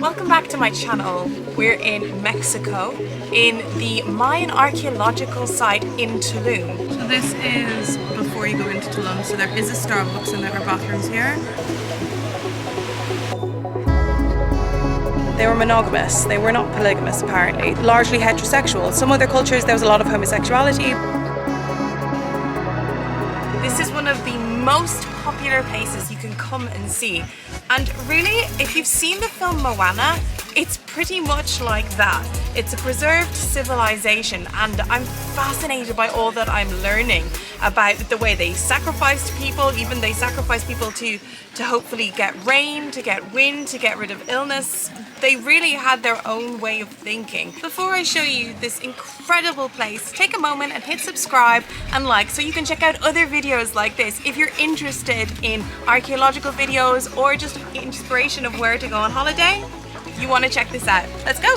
Welcome back to my channel. We're in Mexico in the Mayan archaeological site in Tulum. So this is before you go into Tulum, so there is a Starbucks and there are bathrooms here. They were monogamous, they were not polygamous apparently, largely heterosexual. Some other cultures there was a lot of homosexuality. This is one of the most popular places you can come and see. And really, if you've seen the film Moana, it's pretty much like that. It's a preserved civilization, and I'm fascinated by all that I'm learning about the way they sacrificed people. Even they sacrifice people to hopefully get rain, to get wind, to get rid of illness. They really had their own way of thinking. Before I show you this incredible place, take a moment and hit subscribe and like so you can check out other videos like this. If you're interested in archaeological videos or just inspiration of where to go on holiday, you want to check this out. Let's go!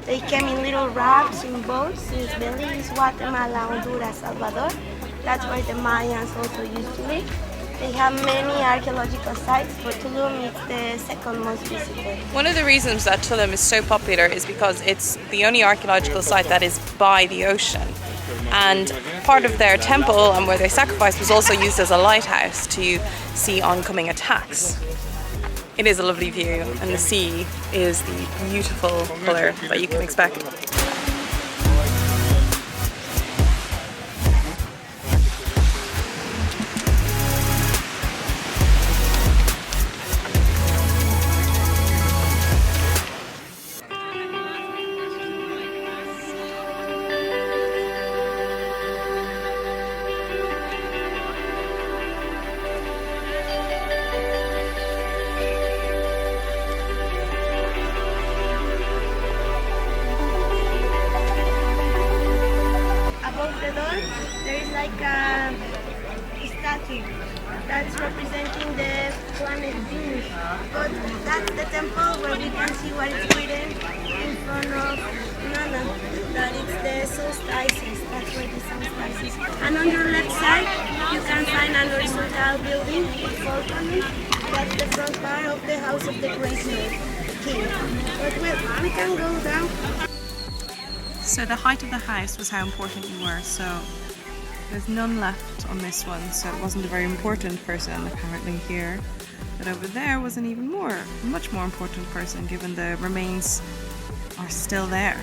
They came in little rafts, in boats, since Belize, Guatemala, Honduras, Salvador. That's where the Mayans also used to live. They have many archaeological sites, but Tulum is the second most visited. One of the reasons that Tulum is so popular is because it's the only archaeological site that is by the ocean. And part of their temple and where they sacrificed was also used as a lighthouse to see oncoming attacks. It is a lovely view, and the sea is the beautiful colour that you can expect. That's representing the planet Venus, but that's the temple where we can see what is written in front of Nana, that it's the solstices, that's where the solstices is. And on your left side, you can find an horizontal building with balcony. That's the front part of the house of the great king. But we can go down. So the height of the house was how important you were, so there's none left on this one, so it wasn't a very important person apparently here. But over there was an even much more important person, given the remains are still there.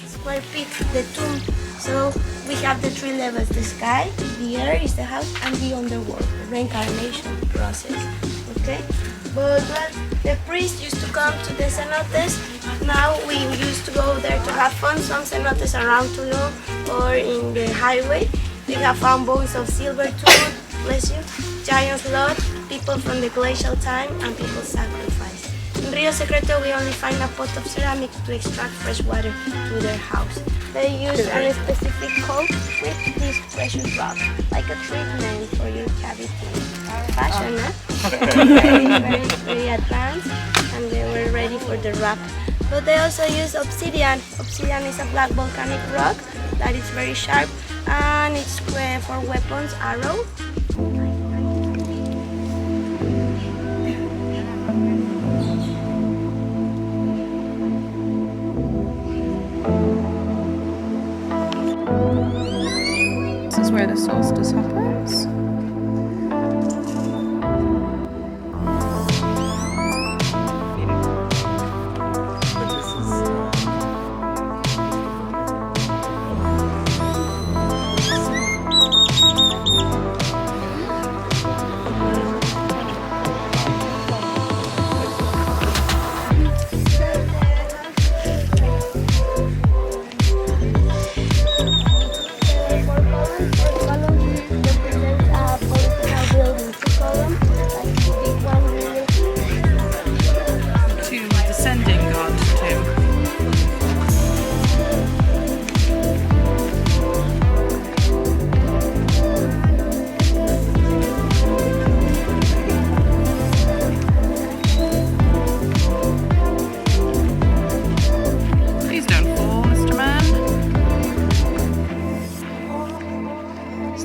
Square feet, the tomb. So we have the three levels: the sky, the air is the house, and the underworld, the reincarnation process. Okay? But well, the priests used to come to the cenotes. Now we used to go there to have fun. Some cenotes around Tulum or in the highway. They have found bones of silver tooth, bless you, giant sloth, people from the glacial time, and people sacrificed. In Rio Secreto, we only find a pot of ceramic to extract fresh water to their house. They use a specific coat with this precious rock, like a treatment for your cavity. Fashion, huh? very advanced, and they were ready for the wrap. But they also use obsidian. Obsidian is a black volcanic rock that is very sharp, and it's for weapons, arrow. This is where the solstice happens.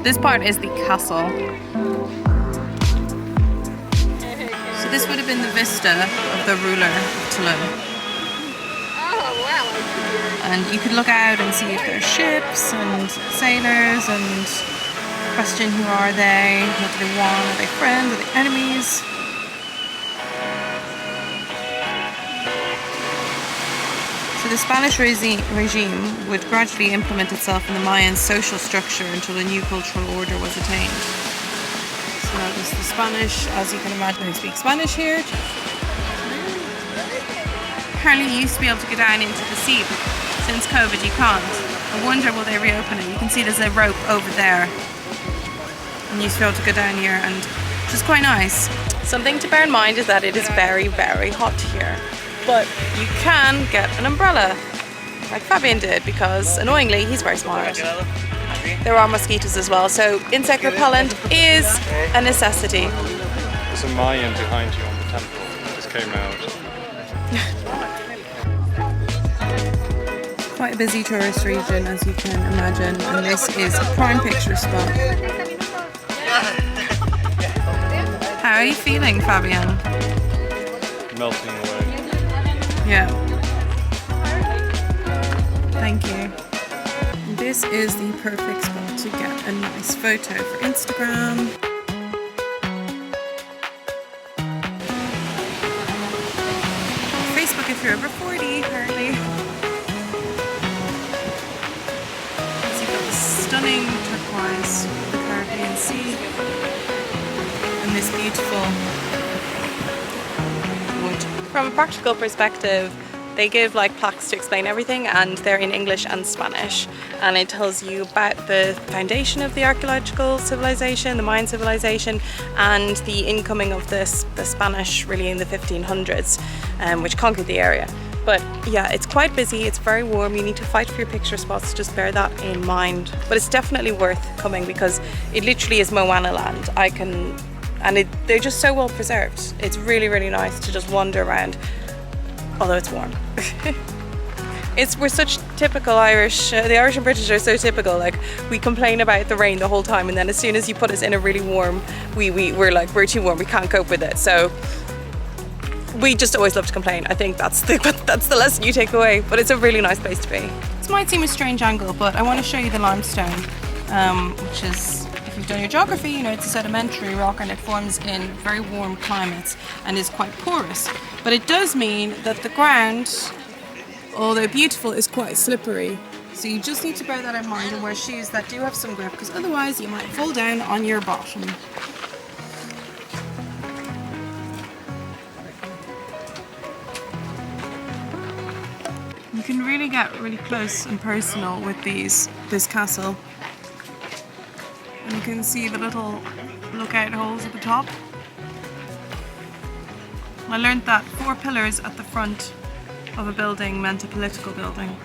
This part is the castle. this would have been the vista of the ruler of Tulum. Oh, wow. And you could look out and see if there's ships and sailors and question who are they, what do they want, are they friends, are they enemies? So the Spanish regime would gradually implement itself in the Mayan social structure until a new cultural order was attained. So that was the Spanish, as you can imagine, they speak Spanish here. Apparently you used to be able to go down into the sea, but since COVID you can't. I wonder will they reopen it. You can see there's a rope over there. And you used to be able to go down here, and which is quite nice. Something to bear in mind is that it is very, very hot here. But you can get an umbrella, like Fabian did, because annoyingly he's very smart. There are mosquitoes as well, so insect repellent is a necessity. There's a Mayan behind you on the temple. It just came out. Quite a busy tourist region, as you can imagine, and this is a prime picture spot. How are you feeling, Fabian? Melting away. Yeah. Thank you. This is the perfect spot to get a nice photo for Instagram. Facebook if you're over 40, apparently. So you've got the stunning turquoise of the Caribbean Sea and this beautiful wood. From a practical perspective, they give like plaques to explain everything, and they're in English and Spanish, and it tells you about the foundation of the archaeological civilization, the Mayan civilization, and the incoming of the Spanish really in the 1500s, which conquered the area. But yeah, it's quite busy, it's very warm, you need to fight for your picture spots, just bear that in mind. But it's definitely worth coming because it literally is Moana land. They're just so well preserved. It's really, really nice to just wander around, although it's warm. We're such typical Irish, the Irish and British are so typical, like we complain about the rain the whole time, and then as soon as you put us in a really warm, we're like, we're too warm, we can't cope with it. So we just always love to complain. I think that's the lesson you take away, but it's a really nice place to be. This might seem a strange angle, but I want to show you the limestone, which is, if you've done your geography, you know it's a sedimentary rock and it forms in very warm climates and is quite porous. But it does mean that the ground, although beautiful, is quite slippery. So you just need to bear that in mind and wear shoes that do have some grip, because otherwise you might fall down on your bottom. You can really get really close and personal with this castle. And you can see the little lookout holes at the top. I learned that 4 pillars at the front of a building meant a political building.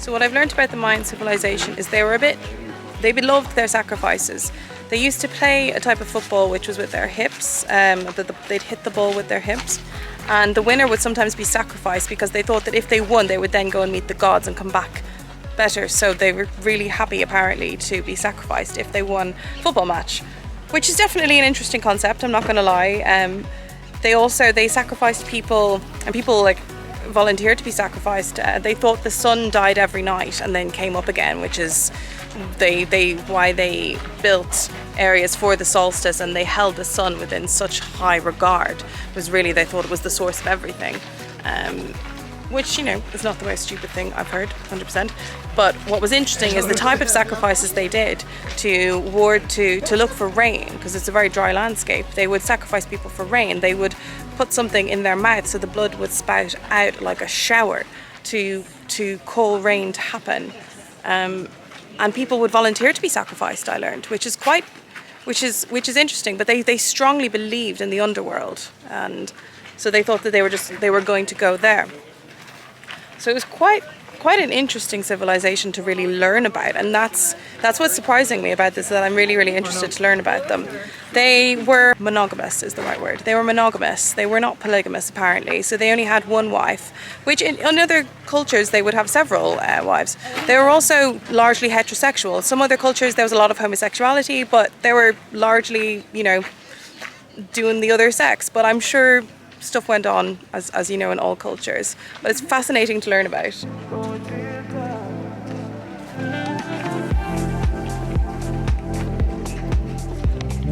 So what I've learned about the Mayan civilization is they beloved their sacrifices. They used to play a type of football which was with their hips. They'd hit the ball with their hips, and the winner would sometimes be sacrificed because they thought that if they won, they would then go and meet the gods and come back better. So they were really happy, apparently, to be sacrificed if they won a football match, which is definitely an interesting concept, I'm not going to lie. They sacrificed people, and people like volunteered to be sacrificed. They thought the sun died every night and then came up again, which is why they built areas for the solstice, and they held the sun within such high regard. Was really, they thought it was the source of everything, which, you know, is not the most stupid thing I've heard, 100%. But what was interesting is the type of sacrifices they did to look for rain, because it's a very dry landscape. They would sacrifice people for rain. They would put something in their mouth so the blood would spout out like a shower to call rain to happen. And people would volunteer to be sacrificed, I learned, which is interesting. But they strongly believed in the underworld, and so they thought that they were going to go there. So it was quite an interesting civilization to really learn about, and that's what's surprising me about this, that I'm really, really interested to learn about them. They were monogamous, is the right word. They were monogamous. They were not polygamous, apparently. So they only had one wife, which in other cultures they would have several wives. They were also largely heterosexual. Some other cultures there was a lot of homosexuality, but they were largely, you know, doing the other sex, but I'm sure stuff went on, as you know, in all cultures. But it's fascinating to learn about.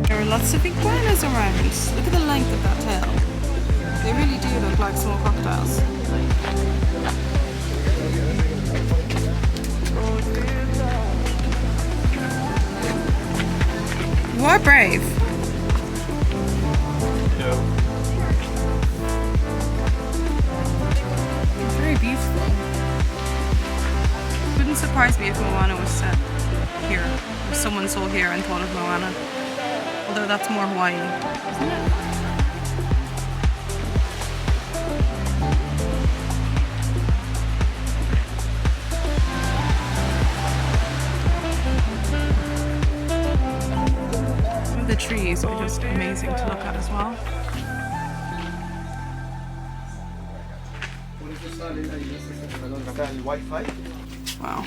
There are lots of iguanas around. Look at the length of that tail. They really do look like small crocodiles. You are brave. No. Very beautiful. Wouldn't surprise me if Moana was set here, or someone saw here and thought of Moana. Although that's more Hawaii, isn't it? The trees are just amazing to look at as well. Wow.